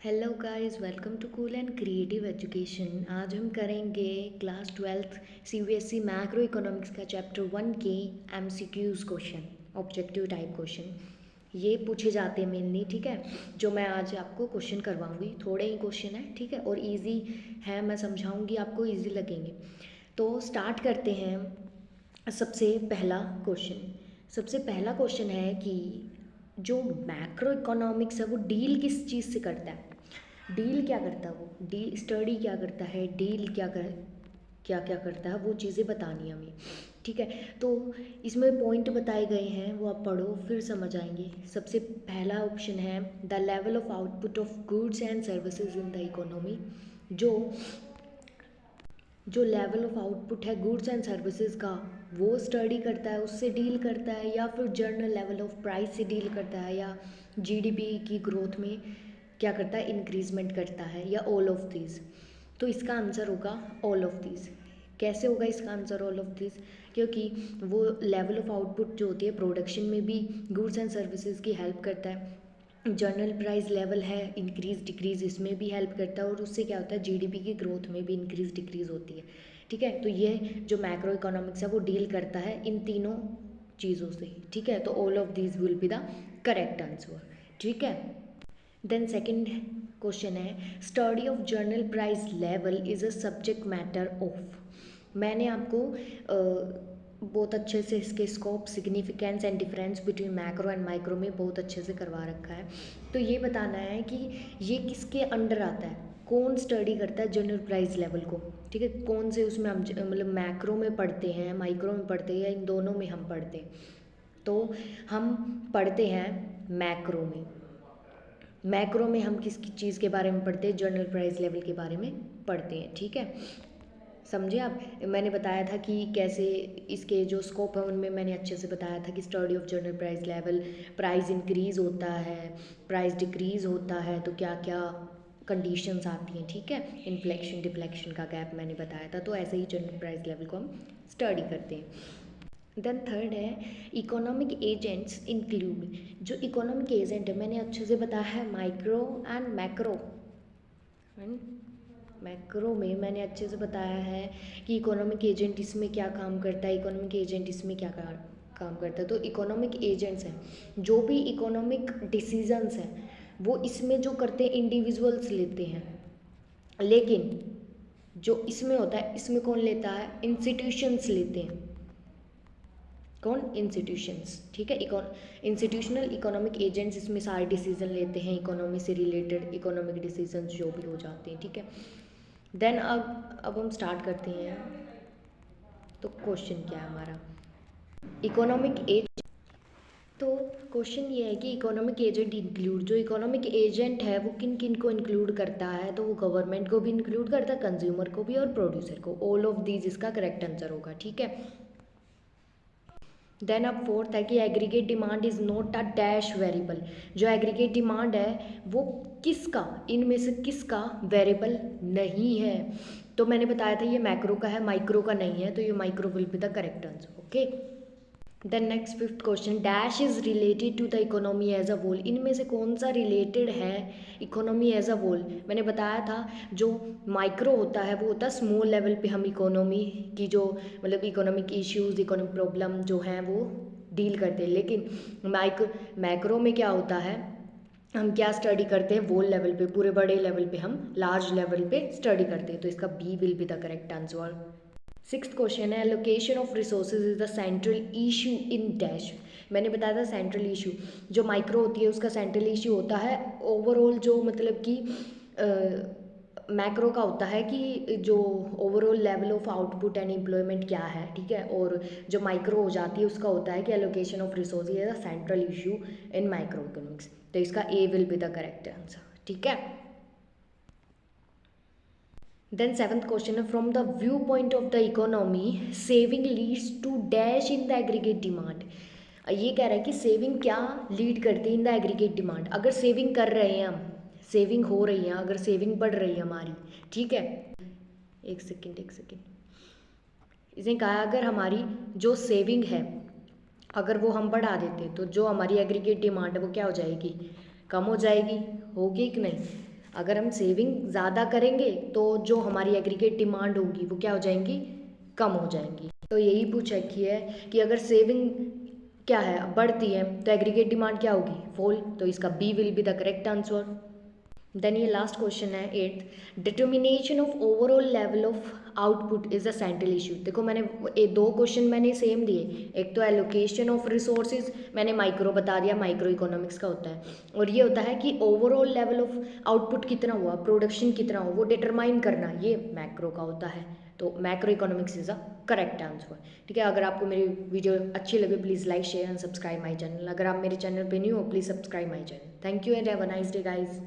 Hello guys, welcome to cool and creative education. आज हम करेंगे class 12th CBSE macro economics का chapter 1 के MCQs question, objective type question. ये पूछे जाते हैं मेनली, ठीक है। जो मैं आज आपको क्वेश्चन करवाऊंगी, थोड़े ही क्वेश्चन है, ठीक है, और इजी है। मैं समझाऊंगी, आपको इजी लगेंगे। तो स्टार्ट करते हैं। सबसे पहला क्वेश्चन है कि जो मैक्रो इकोनॉमिक्स है वो डील किस चीज़ से करता है। डील क्या करता है, वो डील स्टडी क्या करता है, डील क्या क्या करता है, वो चीज़ें बतानी है हमें, ठीक है। तो इसमें पॉइंट बताए गए हैं, वो आप पढ़ो फिर समझ आएंगे। सबसे पहला ऑप्शन है the level of output of goods and services in the economy. जो लेवल ऑफ आउटपुट है गुड्स एंड सर्विसेज का, वो स्टडी करता है, उससे डील करता है, या फिर जनरल लेवल ऑफ प्राइस से डील करता है, या जीडीपी की ग्रोथ में क्या करता है, इंक्रीजमेंट करता है, या ऑल ऑफ दिस। तो इसका आंसर होगा ऑल ऑफ दिस। कैसे होगा इसका आंसर ऑल ऑफ दिस? क्योंकि वो लेवल ऑफ आउटपुट जो होती है प्रोडक्शन में भी गुड्स एंड सर्विसेज की हेल्प करता है, जनरल प्राइस लेवल है इंक्रीज डिक्रीज, इसमें भी हेल्प करता है, और उससे क्या होता है जीडीपी की ग्रोथ में भी इंक्रीज डिक्रीज होती है, ठीक है। तो ये जो मैक्रो इकोनॉमिक्स है वो डील करता है इन तीनों चीज़ों से, ठीक है। तो all of this will be the correct answer, ठीक है। देन सेकंड क्वेश्चन है study of general price level is a subject matter of. मैंने आपको बहुत अच्छे से इसके scope, significance and difference between macro and micro में बहुत अच्छे से करवा रखा है। तो ये बताना है कि ये किसके अंडर आता है, कौन स्टडी करता है जनरल प्राइस लेवल को, ठीक है। कौन से उसमें हम मतलब मैक्रो में पढ़ते हैं, माइक्रो में पढ़ते हैं, या इन दोनों में हम पढ़ते हैं। तो हम पढ़ते हैं मैक्रो में। मैक्रो में हम किस चीज़ के बारे में पढ़ते हैं, जनरल प्राइस लेवल के बारे में पढ़ते हैं, ठीक है। समझे आप? मैंने बताया था कि कैसे इसके जो स्कोप है उनमें मैंने अच्छे से बताया था कि study of general price level, price increase होता है, प्राइस डिक्रीज़ होता है, तो क्या क्या कंडीशंस आती हैं, ठीक है। इन्फ्लेक्शन डिफ्लेक्शन का गैप मैंने बताया था। तो ऐसे ही जनरल प्राइस लेवल को हम स्टडी करते हैं। देन थर्ड है इकोनॉमिक एजेंट्स इंक्लूड। जो इकोनॉमिक एजेंट है मैंने अच्छे से बताया है माइक्रो एंड मैक्रो। मैक्रो में मैंने अच्छे से बताया है कि इकोनॉमिक एजेंट इसमें क्या काम करता है, इकोनॉमिक एजेंट इसमें क्या काम करता है। तो इकोनॉमिक एजेंट्स हैं, जो भी इकोनॉमिक डिसीजंस हैं वो इसमें जो करते हैं इंडिविजुअल्स लेते हैं, लेकिन जो इसमें होता है इसमें कौन लेता है, इंस्टीट्यूशंस लेते हैं। कौन? इंस्टीट्यूशंस, ठीक है। इंस्टीट्यूशनल इकोनॉमिक एजेंट्स इसमें सारे डिसीजन लेते हैं, इकोनॉमी से रिलेटेड इकोनॉमिक डिसीजंस जो भी हो जाते हैं, ठीक है। देन अब हम स्टार्ट करते हैं। तो क्वेश्चन क्या है हमारा, इकोनॉमिक एज। तो क्वेश्चन ये है कि इकोनॉमिक एजेंट इंक्लूड, जो इकोनॉमिक एजेंट है वो किन किन को इंक्लूड करता है। तो वो गवर्नमेंट को भी इंक्लूड करता है, कंज्यूमर को भी, और प्रोड्यूसर को। ऑल ऑफ दीज इसका करेक्ट आंसर होगा, ठीक है। देन अब फोर्थ है कि aggregate demand is not a dash variable. जो एग्रीगेट डिमांड है वो किसका, इनमें से किसका वेरिएबल नहीं है। तो मैंने बताया था ये मैक्रो का है, माइक्रो का नहीं है, तो ये micro will be the correct answer, okay. Then next fifth question, dash is related to the economy as a whole. इनमें से कौन सा रिलेटेड है इकोनॉमी एज अ होल। मैंने बताया था जो माइक्रो होता है वो होता है स्मॉल लेवल पे, हम इकोनॉमी की जो मतलब इकोनॉमिक इश्यूज, इकोनॉमिक प्रॉब्लम जो हैं वो डील करते हैं। लेकिन मैक्रो में क्या होता है, हम क्या स्टडी करते हैं, वोल लेवल पे, पूरे बड़े लेवल पे, हम लार्ज लेवल पे स्टडी करते हैं। तो इसका B will be the correct answer. Sixth question है allocation of resources is the central issue in dash. मैंने बताया था सेंट्रल इशू जो माइक्रो होती है उसका सेंट्रल इशू होता है ओवरऑल, जो मतलब कि मैक्रो का होता है कि जो overall level of output and employment क्या है, ठीक है। और जो माइक्रो हो जाती है उसका होता है कि allocation of resource is the central issue in microeconomics. तो इसका a will be the correct answer, ठीक है। देन सेवंथ क्वेश्चन है from the viewpoint of the economy saving leads to dash in the aggregate demand. ये कह रहा है कि सेविंग क्या लीड करती है इन द एग्रीगेट डिमांड। अगर सेविंग कर रहे हैं हम, सेविंग हो रही है, अगर सेविंग बढ़ रही है हमारी, ठीक है। एक सेकेंड इसने कहा अगर हमारी जो सेविंग है अगर वो हम बढ़ा देते तो जो हमारी एग्रीगेट डिमांड है वो क्या हो जाएगी, कम हो जाएगी, होगी कि नहीं। अगर हम सेविंग ज़्यादा करेंगे तो जो हमारी एग्रीगेट डिमांड होगी वो क्या हो जाएंगी, कम हो जाएंगी। तो यही पूछा कि है कि अगर सेविंग क्या है बढ़ती है तो एग्रीगेट डिमांड क्या होगी, फॉल। तो इसका B will be the correct answer. Then ये लास्ट क्वेश्चन है 8th, determination of overall level of output is a central issue. देखो मैंने दो क्वेश्चन मैंने सेम दिए, एक तो एलोकेशन ऑफ रिसोर्सेज मैंने माइक्रो बता दिया, माइक्रो इकोनॉमिक्स का होता है, और ये होता है कि ओवरऑल लेवल ऑफ आउटपुट कितना हुआ, प्रोडक्शन कितना हुआ, वो डिटरमाइन करना, ये मैक्रो का होता है। तो macro economics is a correct answer. ठीक है, अगर आपको मेरी वीडियो अच्छी लगे please like share and subscribe my channel. अगर आप मेरे चैनल पे न्यू हो please subscribe my channel. Thank you and have a nice day guys.